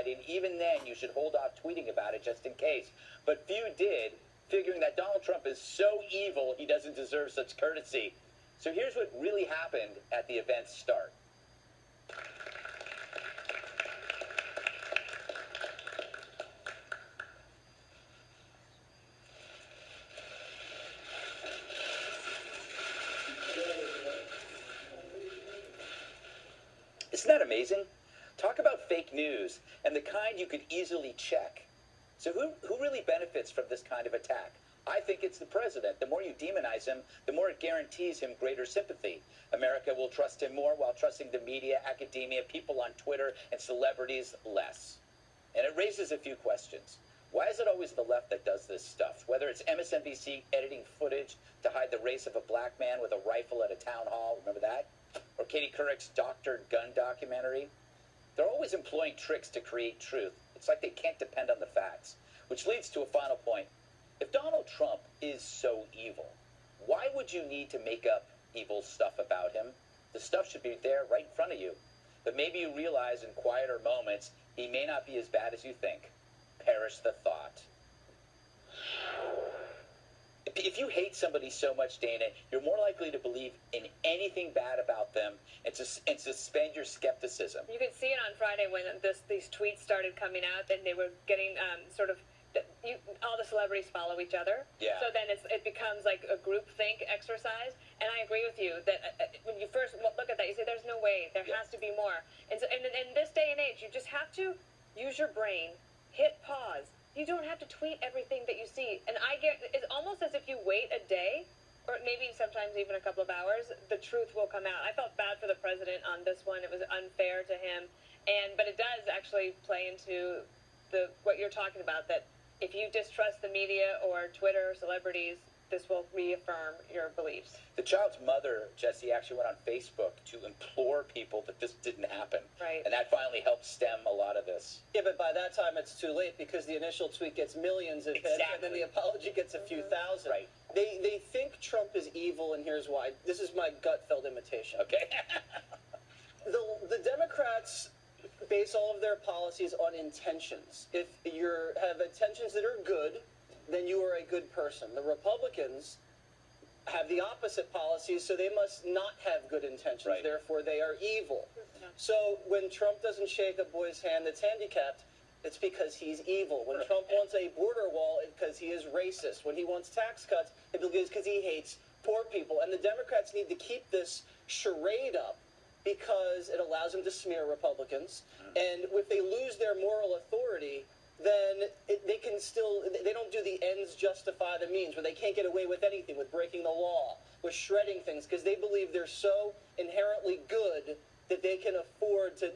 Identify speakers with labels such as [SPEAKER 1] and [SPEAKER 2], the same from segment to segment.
[SPEAKER 1] deciding even then you should hold off tweeting about it just in case. But few did, figuring that Donald Trump is so evil he doesn't deserve such courtesy. So here's what really happened at the event's start. Isn't that amazing? Talk about fake news, and the kind you could easily check. So who really benefits from this kind of attack? I think it's the president. The more you demonize him, the more it guarantees him greater sympathy. America will trust him more while trusting the media, academia, people on Twitter, and celebrities less. And it raises a few questions. Why is it always the left that does this stuff? Whether it's MSNBC editing footage to hide the race of a black man with a rifle at a town hall, remember that? Or Katie Couric's doctored gun documentary. They're always employing tricks to create truth. It's like they can't depend on the facts. Which leads to a final point. If Donald Trump is so evil, why would you need to make up evil stuff about him? The stuff should be there right in front of you. But maybe you realize in quieter moments, he may not be as bad as you think. Perish the thought. If you hate somebody so much, Dana, you're more likely to believe in anything bad about them and suspend your skepticism.
[SPEAKER 2] You could see it on Friday when these tweets started coming out, and they were getting all the celebrities follow each other.
[SPEAKER 1] Yeah.
[SPEAKER 2] So then it becomes like a groupthink exercise. And I agree with you that when you first look at that, you say there's no way. There has to be more. And so, and in this day and age, you just have to use your brain, hit pause. You don't have to tweet everything that you see. And it's almost as if you wait a day, or maybe sometimes even a couple of hours, the truth will come out. I felt bad for the president on this one. It was unfair to him. But it does actually play into what you're talking about, that if you distrust the media or Twitter or celebrities, this will reaffirm your beliefs.
[SPEAKER 1] The child's mother, Jesse, actually went on Facebook to implore people that this didn't happen.
[SPEAKER 2] Right.
[SPEAKER 1] And that finally helped stem a lot of this.
[SPEAKER 3] Yeah, but by that time it's too late, because the initial tweet gets millions of hits, and then the apology gets a few thousand.
[SPEAKER 1] Right.
[SPEAKER 3] They think Trump is evil, and here's why. This is my gut-felt imitation.
[SPEAKER 1] Okay.
[SPEAKER 3] The Democrats base all of their policies on intentions. If you have intentions that are good, then you are a good person. The Republicans have the opposite policies, so they must not have good intentions.
[SPEAKER 1] Right.
[SPEAKER 3] Therefore, they are evil. So when Trump doesn't shake a boy's hand that's handicapped, it's because he's evil. When Trump wants a border wall, it's because he is racist. When he wants tax cuts, it's because he hates poor people. And the Democrats need to keep this charade up, because it allows them to smear Republicans. And if they lose their moral authority, then they don't do the ends justify the means, where they can't get away with anything, with breaking the law, with shredding things, because they believe they're so inherently good that they can afford to,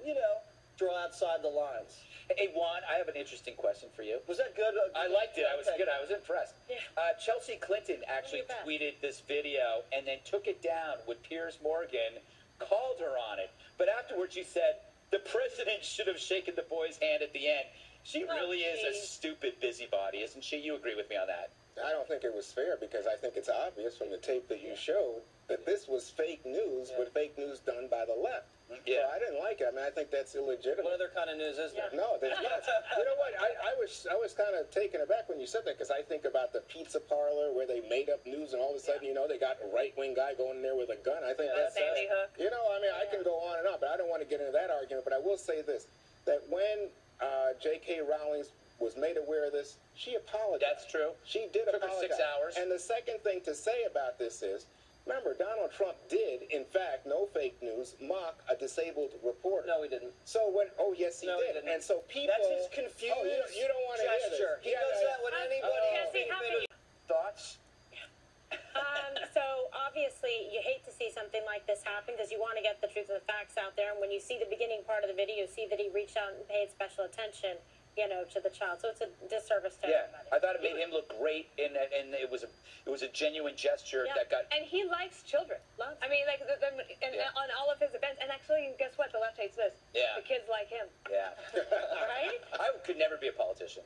[SPEAKER 3] draw outside the lines.
[SPEAKER 1] Hey, Juan, I have an interesting question for you.
[SPEAKER 3] Was that good?
[SPEAKER 1] I liked it. I was good. I was impressed.
[SPEAKER 2] Yeah.
[SPEAKER 1] Chelsea Clinton actually tweeted this video and then took it down when Piers Morgan called her on it. But afterwards she said, the president should have shaken the boy's hand at the end. She really is a stupid busybody, isn't she? You agree with me on that?
[SPEAKER 4] I don't think it was fair, because I think it's obvious from the tape that you showed that this was fake news, but fake news done by the left.
[SPEAKER 1] Yeah.
[SPEAKER 4] So I didn't like it. I mean, I think that's illegitimate.
[SPEAKER 3] What other kind of news is there?
[SPEAKER 4] No, there's not. You know what? I was kind of taken aback when you said that, because I think about the pizza parlor where they made up news, and all of a sudden, they got a right-wing guy going in there with a gun. I think that's
[SPEAKER 2] Sandy Hook.
[SPEAKER 4] I mean, I can go on and on, but I don't want to get into that argument. But I will say this, that when J.K. Rowling was made aware of this, she apologized.
[SPEAKER 1] That's true.
[SPEAKER 4] She did
[SPEAKER 1] Took her
[SPEAKER 4] apologize.
[SPEAKER 1] 6 hours.
[SPEAKER 4] And the second thing to say about this is, remember, Donald Trump did, in fact, no fake news, mock a disabled reporter.
[SPEAKER 3] No, he didn't.
[SPEAKER 4] So yes, he did.
[SPEAKER 3] Didn't.
[SPEAKER 4] And so people...
[SPEAKER 3] That's his confused
[SPEAKER 4] you don't want to
[SPEAKER 3] gesture.
[SPEAKER 4] Hear this.
[SPEAKER 3] He does that when anybody...
[SPEAKER 2] Jesse, how can you...
[SPEAKER 1] Thoughts?
[SPEAKER 5] So obviously you hate to see something like this happen, because you want to get the truth and the facts out there. And when you see the beginning part of the video, you see that he reached out and paid special attention, to the child. So it's a disservice to everybody.
[SPEAKER 1] I thought it made him look great, and it was a genuine gesture that got.
[SPEAKER 2] And he likes children. I mean, like on all of his events. And actually, guess what? The left hates this.
[SPEAKER 1] Yeah.
[SPEAKER 2] The kids like him.
[SPEAKER 1] Yeah.
[SPEAKER 2] Right?
[SPEAKER 1] I could never be a politician.